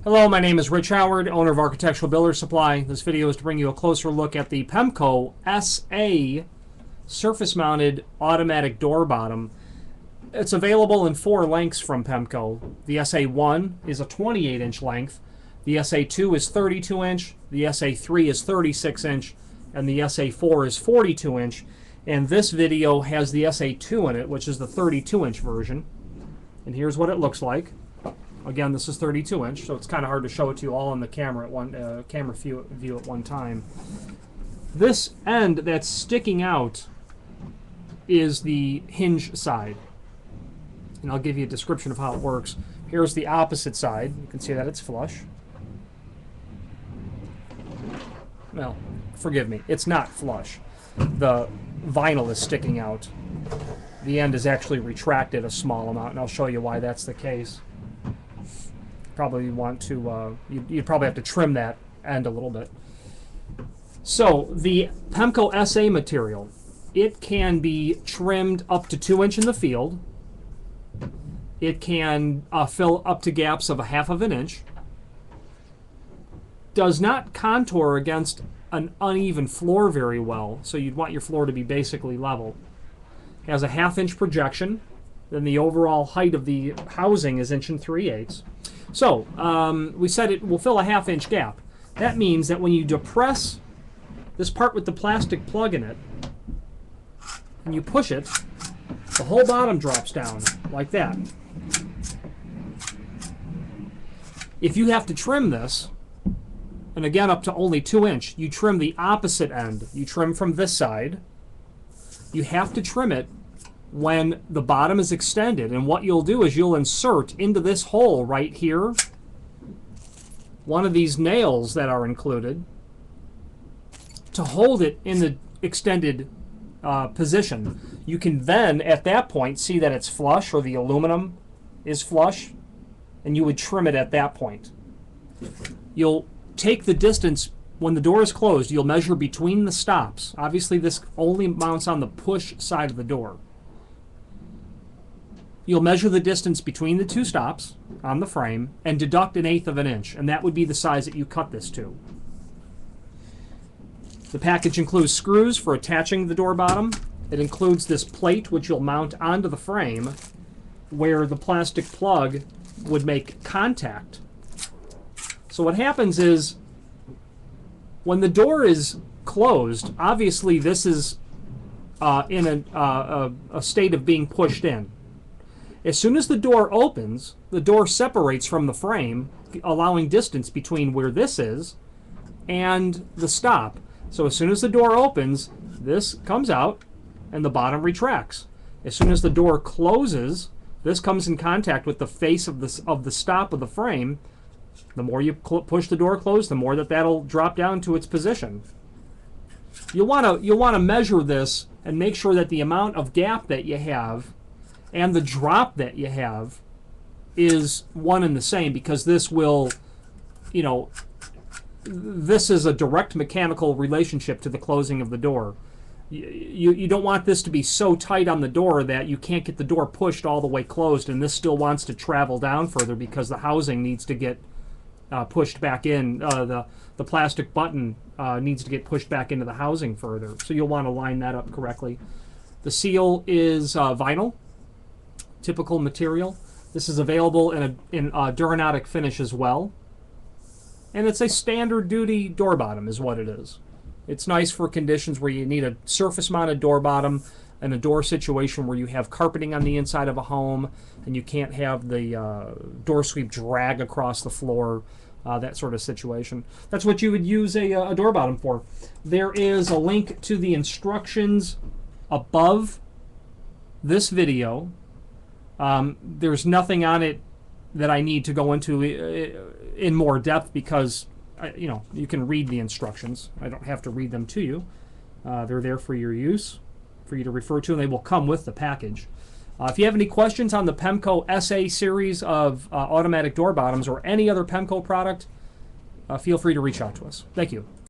Hello, my name is Rich Howard, owner of Architectural Builder Supply. This video is to bring you a closer look at the Pemko SA surface-mounted automatic door bottom. It's available in 4 lengths from Pemko. The SA1 is a 28-inch length, the SA2 is 32-inch, the SA3 is 36-inch, and the SA4 is 42-inch. And this video has the SA2 in it, which is the 32-inch version. And here's what it looks like. Again, this is 32-inch, so it's kind of hard to show it to you all on the camera at one camera view at one time. This end that's sticking out is the hinge side, and I'll give you a description of how it works. Here's the opposite side. You can see that it's flush. Well, forgive me, it's not flush. The vinyl is sticking out. The end is actually retracted a small amount, and I'll show you why that's the case. Probably want to you'd probably have to trim that end a little bit. So the Pemko SA material, it can be trimmed up to 2 inch in the field. It can fill up to gaps of 1/2 inch. Does not contour against an uneven floor very well, so you'd want your floor to be basically level. Has a 1/2 inch projection. Then the overall height of the housing is 1 3/8. So we said it will fill a 1/2 inch gap. That means that when you depress this part with the plastic plug in it, and you push it, the whole bottom drops down like that. If you have to trim this, and again up to only 2 inch, you trim the opposite end. You trim from this side. You have to trim it when the bottom is extended, and what you'll do is you'll insert into this hole right here one of these nails that are included to hold it in the extended position. You can then at that point see that it's flush, or the aluminum is flush, and you would trim it at that point. You'll take the distance when the door is closed. You'll measure between the stops. Obviously this only mounts on the push side of the door. You'll measure the distance between the 2 stops on the frame and deduct 1/8 inch, and that would be the size that you cut this to. The package includes screws for attaching the door bottom. It includes this plate which you'll mount onto the frame where the plastic plug would make contact. So what happens is when the door is closed, obviously this is in a state of being pushed in. As soon as the door opens, the door separates from the frame, allowing distance between where this is and the stop. So as soon as the door opens, this comes out and the bottom retracts. As soon as the door closes, this comes in contact with the face of the stop of the frame. The more you push the door closed, the more that'll drop down to its position. You'll want to measure this and make sure that the amount of gap that you have and the drop that you have is one and the same, because this will, this is a direct mechanical relationship to the closing of the door. You don't want this to be so tight on the door that you can't get the door pushed all the way closed, and this still wants to travel down further because the housing needs to get pushed back in. The plastic button needs to get pushed back into the housing further. So you'll want to line that up correctly. The seal is vinyl. Typical material. This is available in a Duranotic finish as well, and it's a standard duty door bottom is what it is. It's nice for conditions where you need a surface mounted door bottom and a door situation where you have carpeting on the inside of a home and you can't have the door sweep drag across the floor, that sort of situation. That's what you would use a door bottom for. There is a link to the instructions above this video. There's nothing on it that I need to go into in more depth because you can read the instructions. I don't have to read them to you. They're there for your use, for you to refer to, and they will come with the package. If you have any questions on the Pemko SA series of automatic door bottoms or any other Pemko product, feel free to reach out to us. Thank you.